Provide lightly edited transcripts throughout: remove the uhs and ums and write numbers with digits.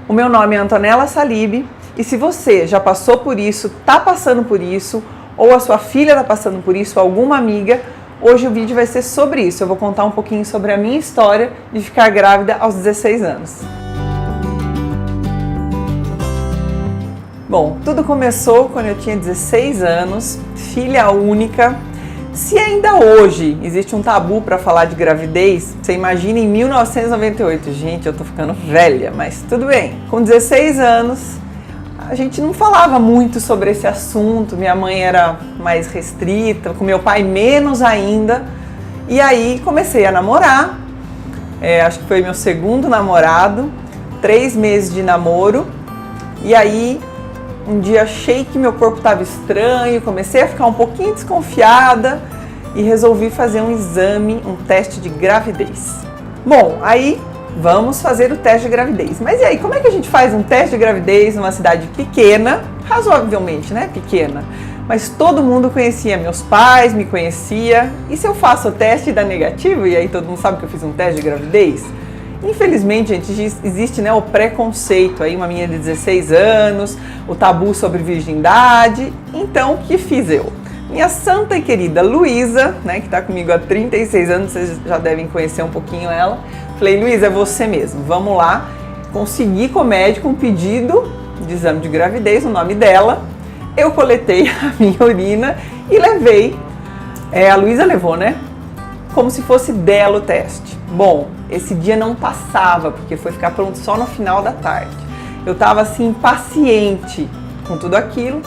O meu nome é Antonella Salib e se você já passou por isso, está passando por isso, ou a sua filha está passando por isso, alguma amiga, hoje o vídeo vai ser sobre isso. Eu vou contar um pouquinho sobre a minha história de ficar grávida aos 16 anos. Bom, tudo começou quando eu tinha 16 anos, filha única. Se ainda hoje existe um tabu para falar de gravidez, você imagina em 1998. Gente, eu tô ficando velha, mas tudo bem. Com 16 anos, a gente não falava muito sobre esse assunto. Minha mãe era mais restrita, com meu pai menos ainda. E aí comecei a namorar. Acho que foi meu segundo namorado, 3 meses de namoro. E aí um dia achei que meu corpo estava estranho, comecei a ficar um pouquinho desconfiada e resolvi fazer um exame, um teste de gravidez. Bom, aí vamos fazer o teste de gravidez. Mas e aí, como é que a gente faz um teste de gravidez numa cidade pequena, razoavelmente, né, pequena? Mas todo mundo conhecia, meus pais me conheciam. E se eu faço o teste e dá negativo, e aí todo mundo sabe que eu fiz um teste de gravidez? Infelizmente, gente, existe, né, o preconceito aí, uma menina de 16 anos, o tabu sobre virgindade. Então, o que fiz eu? Minha santa e querida Luísa, né, que está comigo há 36 anos, vocês já devem conhecer um pouquinho ela. Falei, Luísa, é você mesmo, vamos lá. Consegui com o médico um pedido de exame de gravidez, o nome dela. Eu coletei a minha urina e levei. A Luísa levou, né? Como se fosse dela o teste. Bom, esse dia não passava, porque foi ficar pronto só no final da tarde. Eu tava assim, impaciente com tudo aquilo.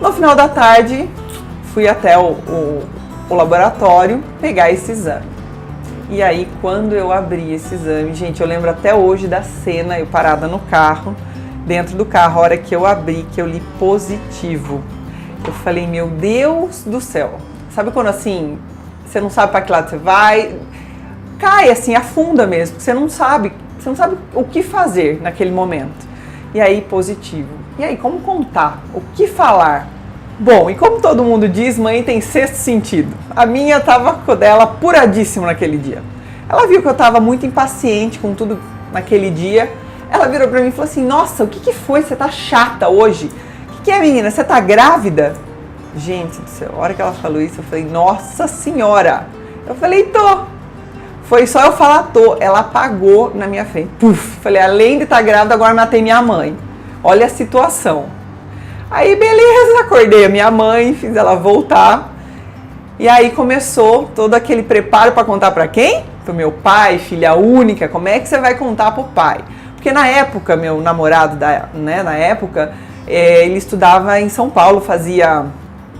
No final da tarde, fui até o laboratório pegar esse exame. E aí, quando eu abri esse exame, gente, eu lembro até hoje da cena, eu parada no carro, dentro do carro, a hora que eu abri, que eu li positivo. Eu falei, meu Deus do céu. Sabe quando assim, você não sabe para que lado você vai, cai assim, afunda mesmo, você não sabe o que fazer naquele momento. E aí, positivo. E aí, como contar? O que falar? Bom, e como todo mundo diz, mãe tem sexto sentido. A minha tava com dela apuradíssimo naquele dia. Ela viu que eu tava muito impaciente com tudo naquele dia. Ela virou pra mim e falou assim, nossa, o que foi? Você tá chata hoje? O que é, menina? Você tá grávida? Gente do céu, a hora que ela falou isso, eu falei, nossa senhora! Eu falei, tô. Foi só eu falar, tô. Ela apagou na minha frente. Puf! Falei, além de estar grávida, agora matei minha mãe. Olha a situação. Aí, beleza, acordei a minha mãe, fiz ela voltar. E aí começou todo aquele preparo para contar para quem? Pro meu pai, filha única. Como é que você vai contar pro pai? Porque na época, meu namorado, na época, ele estudava em São Paulo, fazia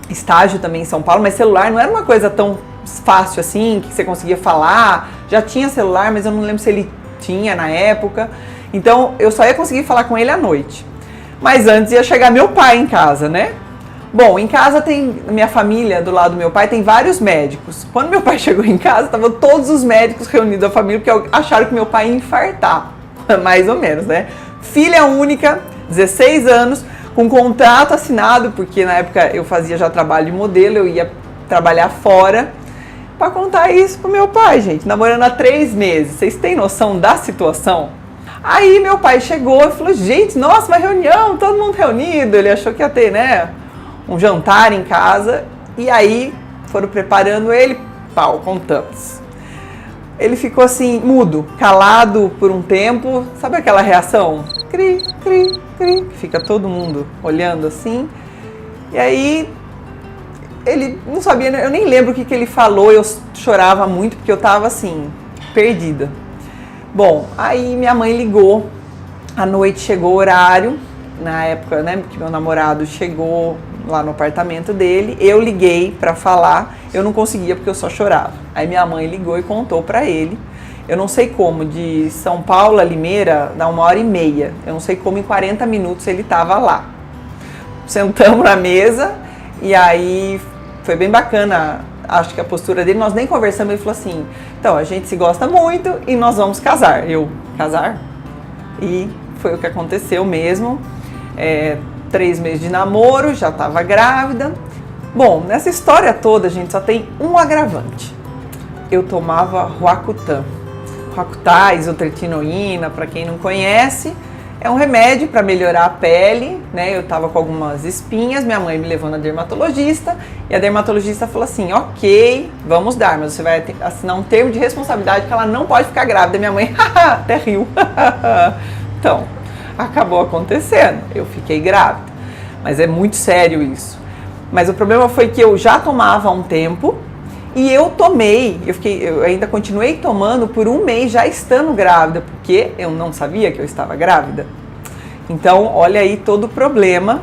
estágio também em São Paulo, mas celular não era uma coisa tão fácil assim, que você conseguia falar. Já tinha celular, mas eu não lembro se ele tinha na época. Então, eu só ia conseguir falar com ele à noite. Mas antes ia chegar meu pai em casa, né? Bom, em casa tem, minha família, do lado do meu pai, tem vários médicos. Quando meu pai chegou em casa, estavam todos os médicos reunidos da família, porque acharam que meu pai ia infartar. Mais ou menos, né? Filha única, 16 anos, com contrato assinado, porque na época eu fazia já trabalho de modelo, eu ia trabalhar fora, para contar isso pro meu pai, gente, namorando há 3 meses. Vocês têm noção da situação? Aí meu pai chegou e falou, gente, nossa, uma reunião, todo mundo reunido. Ele achou que ia ter, né, um jantar em casa. E aí foram preparando ele, pau, contamos. Ele ficou assim, mudo, calado por um tempo. Sabe aquela reação? Cri, cri, cri. Fica todo mundo olhando assim. E aí ele não sabia, eu nem lembro o que ele falou. Eu chorava muito porque eu tava assim, perdida. Bom, aí minha mãe ligou, à noite chegou o horário, na época, né, que meu namorado chegou lá no apartamento dele, eu liguei pra falar, eu não conseguia porque eu só chorava. Aí minha mãe ligou e contou pra ele, eu não sei como, de São Paulo a Limeira dá 1h30, eu não sei como em 40 minutos ele tava lá. Sentamos na mesa e aí foi bem bacana. Acho que a postura dele, nós nem conversamos, ele falou assim, então, a gente se gosta muito e nós vamos casar. Eu, casar? E foi o que aconteceu mesmo. 3 meses de namoro, já estava grávida. Bom, nessa história toda, gente, só tem um agravante. Eu tomava Roacutan. Roacutan, isotretinoína, para quem não conhece, É um remédio para melhorar a pele, né? Eu tava com algumas espinhas, minha mãe me levou na dermatologista e a dermatologista falou assim, ok, vamos dar, mas você vai assinar um termo de responsabilidade que ela não pode ficar grávida. Minha mãe até riu. Então, acabou acontecendo, eu fiquei grávida, mas é muito sério isso. Mas o problema foi que eu já tomava há um tempo e eu tomei, eu ainda continuei tomando por um mês já estando grávida, porque eu não sabia que eu estava grávida. Então, olha aí todo o problema.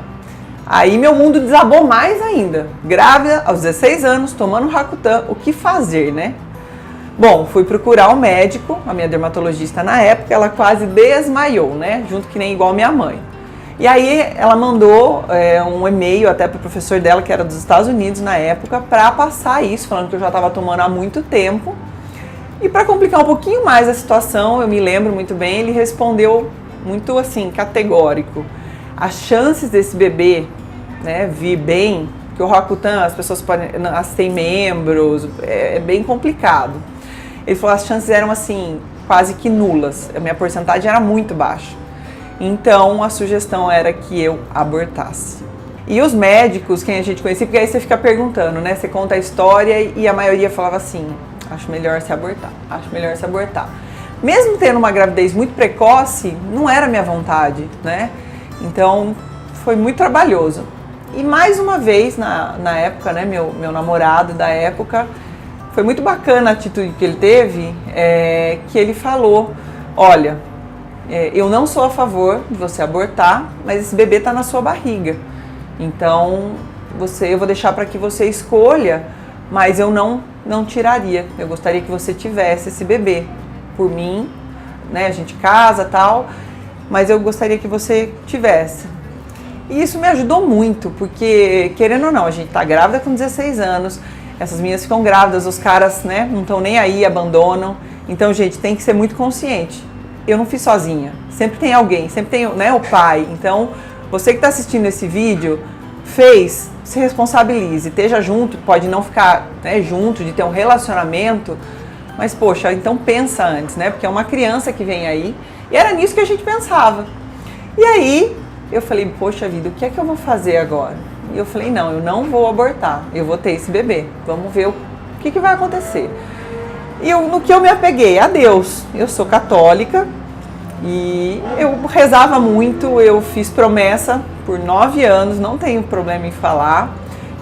Aí meu mundo desabou mais ainda. Grávida, aos 16 anos, tomando Rakutan, o que fazer, né? Bom, fui procurar um médico, a minha dermatologista na época, ela quase desmaiou, né? Junto que nem igual minha mãe. E aí ela mandou um e-mail até para o professor dela, que era dos Estados Unidos na época, para passar isso, falando que eu já estava tomando há muito tempo. E para complicar um pouquinho mais a situação, eu me lembro muito bem, ele respondeu muito assim, categórico. As chances desse bebê, né, vir bem, que o Rakutan, as pessoas podem, têm membros, é bem complicado. Ele falou que as chances eram assim, quase que nulas, a minha porcentagem era muito baixa. Então, a sugestão era que eu abortasse. E os médicos, quem a gente conhecia, porque aí você fica perguntando, né? Você conta a história e a maioria falava assim, acho melhor se abortar, acho melhor se abortar. Mesmo tendo uma gravidez muito precoce, não era minha vontade, né? Então, foi muito trabalhoso. E mais uma vez, na época, né? Meu namorado da época, foi muito bacana a atitude que ele teve, que ele falou, olha, eu não sou a favor de você abortar, mas esse bebê está na sua barriga. Então, eu vou deixar para que você escolha, mas eu não tiraria. Eu gostaria que você tivesse esse bebê. Por mim, né, a gente casa e tal, mas eu gostaria que você tivesse. E isso me ajudou muito, porque, querendo ou não, a gente tá grávida com 16 anos, essas meninas ficam grávidas, os caras, né, não estão nem aí, abandonam. Então, gente, tem que ser muito consciente. Eu não fiz sozinha, sempre tem alguém, sempre tem, né, o pai. Então, você que está assistindo esse vídeo, se responsabilize, esteja junto, pode não ficar, né, junto, de ter um relacionamento, mas poxa, então pensa antes, né, porque é uma criança que vem aí, e era nisso que a gente pensava. E aí, eu falei, poxa vida, o que é que eu vou fazer agora? E eu falei, não, eu não vou abortar, eu vou ter esse bebê, vamos ver o que vai acontecer. E no que eu me apeguei? A Deus. Eu sou católica e eu rezava muito, eu fiz promessa por 9 anos, não tenho problema em falar.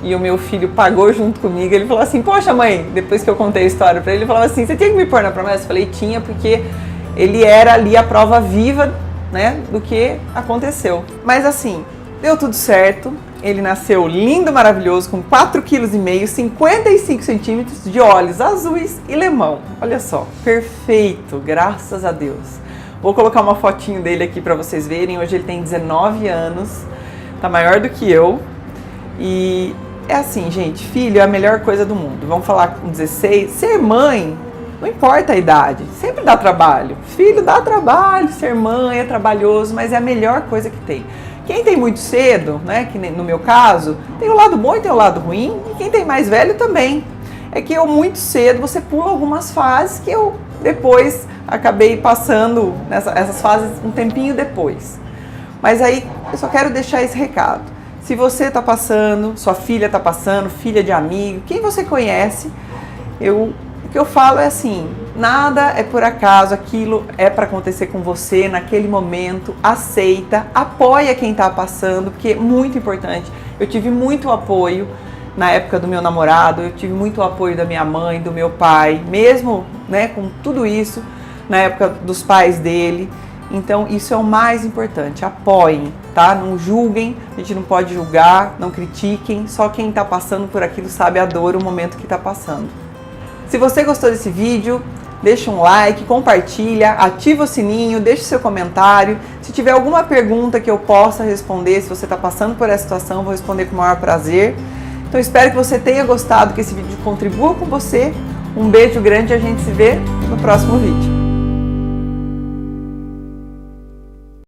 E o meu filho pagou junto comigo, ele falou assim, poxa mãe, depois que eu contei a história pra ele, ele falou assim, você tinha que me pôr na promessa? Eu falei, tinha, porque ele era ali a prova viva, né, do que aconteceu. Mas assim, deu tudo certo. Ele nasceu lindo, maravilhoso, com 4,5 kg, 55 centímetros, de olhos azuis e lemão. Olha só, perfeito, graças a Deus. Vou colocar uma fotinho dele aqui para vocês verem. Hoje ele tem 19 anos, tá maior do que eu. E é assim, gente, filho é a melhor coisa do mundo. Vamos falar com 16, ser mãe, não importa a idade, sempre dá trabalho. Filho dá trabalho, ser mãe é trabalhoso, mas é a melhor coisa que tem. Quem tem muito cedo, né, que no meu caso, tem o lado bom e tem o lado ruim, e quem tem mais velho também. É que eu muito cedo, você pula algumas fases que eu depois acabei passando essas fases um tempinho depois. Mas aí eu só quero deixar esse recado. Se você está passando, sua filha está passando, filha de amigo, quem você conhece, o que eu falo é assim, nada é por acaso, aquilo é para acontecer com você naquele momento, aceita, apoia quem está passando, porque é muito importante. Eu tive muito apoio na época do meu namorado, eu tive muito apoio da minha mãe, do meu pai, mesmo, né, com tudo isso, na época dos pais dele. Então isso é o mais importante, apoiem, tá? Não julguem, a gente não pode julgar, não critiquem, só quem está passando por aquilo sabe a dor, o momento que está passando. Se você gostou desse vídeo, deixa um like, compartilha, ativa o sininho, deixa o seu comentário. Se tiver alguma pergunta que eu possa responder, se você está passando por essa situação, eu vou responder com o maior prazer. Então espero que você tenha gostado, que esse vídeo contribua com você. Um beijo grande e a gente se vê no próximo vídeo.